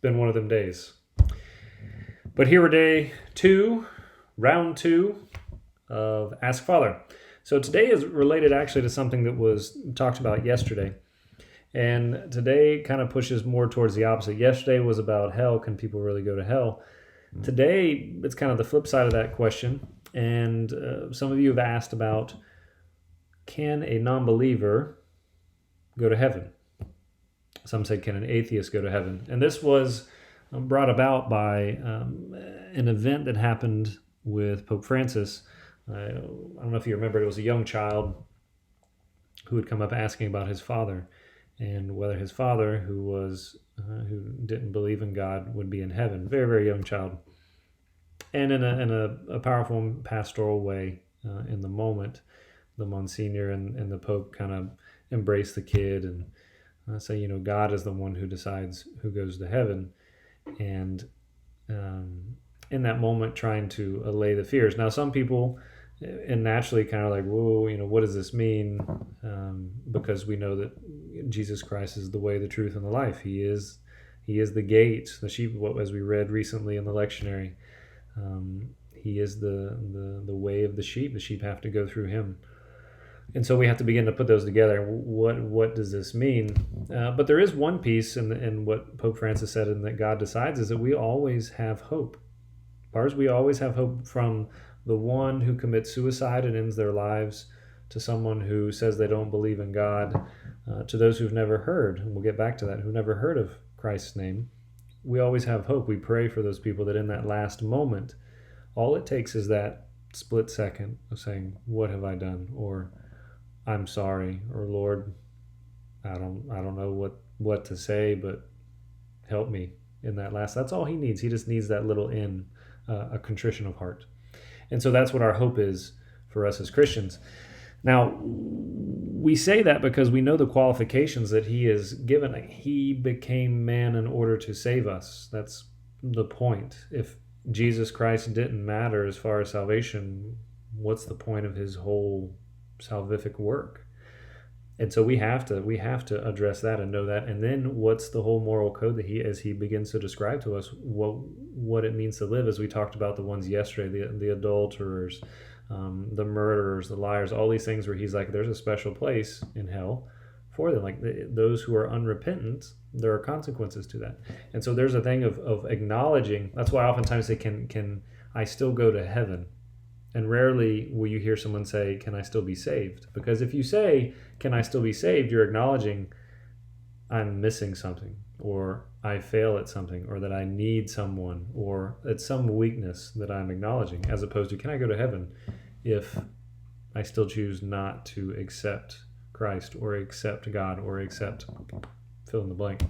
been one of them days. But here we're day 2, round 2 of Ask Father. So today is related actually to something that was talked about yesterday. And today kind of pushes more towards the opposite. Yesterday was about hell. Can people really go to hell? Today, it's kind of the flip side of that question. And some of you have asked about, can a non-believer go to heaven? Some said, can an atheist go to heaven? And this was brought about by an event that happened with Pope Francis. I don't know if you remember, it was a young child who had come up asking about his father and whether his father, who didn't believe in God, would be in heaven. Very, very young child. And in a powerful pastoral way, in the moment, the Monsignor and the Pope kind of embrace the kid and say, God is the one who decides who goes to heaven. And in that moment, trying to allay the fears. Now, some people, and naturally kind of like, whoa, what does this mean? Because we know that Jesus Christ is the way, the truth, and the life. He is the gate, the sheep, as we read recently in the lectionary. He is the way of the sheep. The sheep have to go through him. And so we have to begin to put those together. What does this mean? But there is one piece in what Pope Francis said, and that God decides, is that we always have hope. We always have hope, from the one who commits suicide and ends their lives, to someone who says they don't believe in God, to those who've never heard, and we'll get back to that, who never heard of Christ's name. We always have hope. We pray for those people that in that last moment, all it takes is that split second of saying, what have I done? Or I'm sorry, or Lord, I don't know what to say, but help me in that last. That's all he needs. He just needs that little a contrition of heart. And so that's what our hope is for us as Christians. Now, we say that because we know the qualifications that he is given. He became man in order to save us. That's the point. If Jesus Christ didn't matter as far as salvation, what's the point of his whole salvific work? And so we have to address that and know that. And then what's the whole moral code that as he begins to describe to us what it means to live, as we talked about the ones yesterday, the adulterers, the murderers, the liars, all these things where he's like, there's a special place in hell for them. Like those who are unrepentant, there are consequences to that. And so there's a thing of acknowledging. That's why oftentimes they can I still go to heaven? And rarely will you hear someone say, can I still be saved? Because if you say, can I still be saved, you're acknowledging I'm missing something, or I fail at something, or that I need someone, or it's some weakness that I'm acknowledging, as opposed to, can I go to heaven if I still choose not to accept Christ, or accept God, or accept fill in the blank.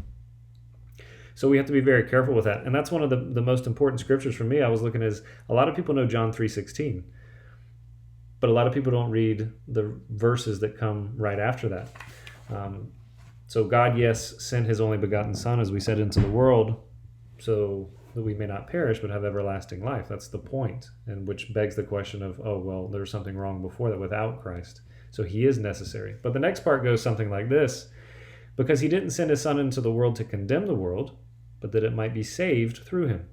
So we have to be very careful with that. And that's one of the most important scriptures for me. I was looking as a lot of people know John 3:16, but a lot of people don't read the verses that come right after that. So God, yes, sent his only begotten Son, as we said, into the world so that we may not perish but have everlasting life. That's the point, and which begs the question of, there's something wrong before that without Christ. So he is necessary. But the next part goes something like this: because he didn't send his Son into the world to condemn the world, but that it might be saved through him.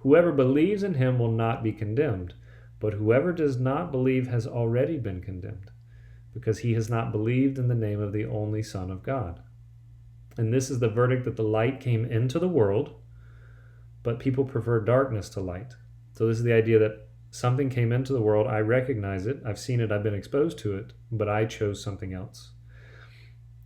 Whoever believes in him will not be condemned, but whoever does not believe has already been condemned, because he has not believed in the name of the only Son of God. And this is the verdict, that the light came into the world, but people prefer darkness to light. So this is the idea that something came into the world, I recognize it, I've seen it, I've been exposed to it, but I chose something else.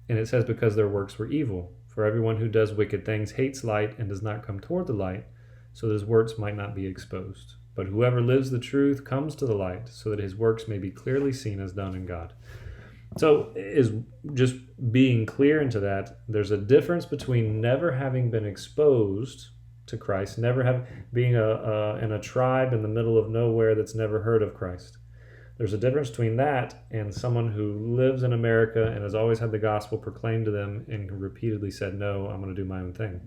And it says, because their works were evil. For everyone who does wicked things hates light and does not come toward the light, so that his works might not be exposed. But whoever lives the truth comes to the light, so that his works may be clearly seen as done in God. So is just being clear into that, there's a difference between never having been exposed to Christ, being in a tribe in the middle of nowhere that's never heard of Christ. There's a difference between that and someone who lives in America and has always had the gospel proclaimed to them and repeatedly said, no, I'm going to do my own thing.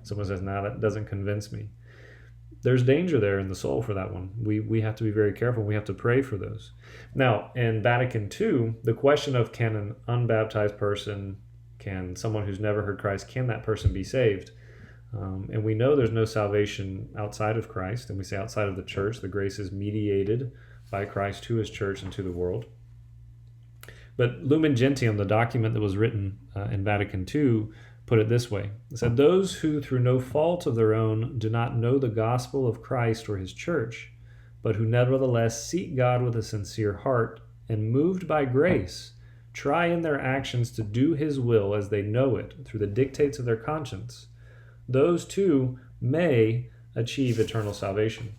Someone says, no, that doesn't convince me. There's danger there in the soul for that one. We have to be very careful. We have to pray for those. Now, in Vatican II, the question of, can an unbaptized person, can someone who's never heard Christ, can that person be saved? And we know there's no salvation outside of Christ, and we say outside of the church. The grace is mediated by Christ to his church and to the world. But Lumen Gentium, the document that was written in Vatican II, put it this way. It said, "Those who through no fault of their own do not know the gospel of Christ or his church, but who nevertheless seek God with a sincere heart, and moved by grace, try in their actions to do his will as they know it through the dictates of their conscience, those too may achieve eternal salvation."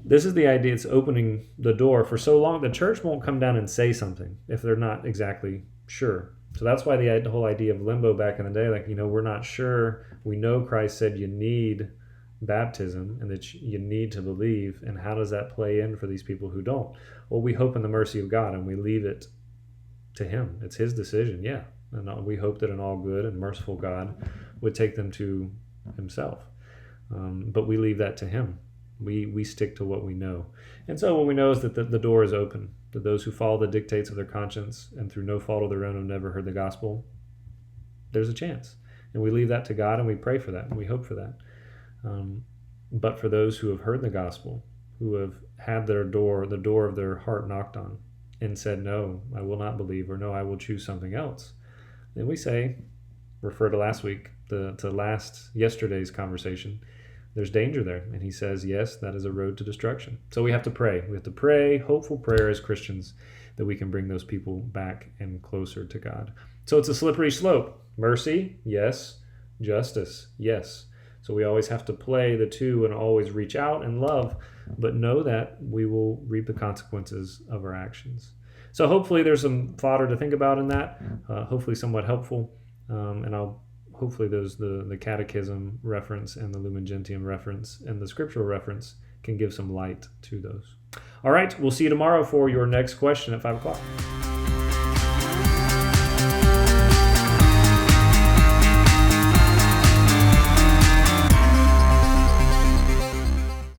This is the idea. It's opening the door. For so long, the church won't come down and say something if they're not exactly sure. So that's why the whole idea of limbo back in the day, like, we're not sure. We know Christ said you need baptism and that you need to believe. And how does that play in for these people who don't? Well, we hope in the mercy of God and we leave it to him. It's his decision, yeah. And we hope that an all good and merciful God would take them to himself. But we leave that to him. We stick to what we know. And so what we know is that the door is open, that those who follow the dictates of their conscience and through no fault of their own have never heard the gospel, there's a chance. And we leave that to God and we pray for that and we hope for that. But for those who have heard the gospel, who have had the door of their heart knocked on and said, "No, I will not believe," or "No, I will choose something else," then we say, refer to last week, to yesterday's conversation, there's danger there. And he says, yes, that is a road to destruction. So we have to pray. We have to pray, hopeful prayer as Christians, that we can bring those people back and closer to God. So it's a slippery slope. Mercy, yes. Justice, yes. So we always have to play the two and always reach out and love, but know that we will reap the consequences of our actions. So hopefully there's some fodder to think about in that, hopefully somewhat helpful. And hopefully the Catechism reference and the Lumen Gentium reference and the scriptural reference can give some light to those. All right, we'll see you tomorrow for your next question at 5 o'clock.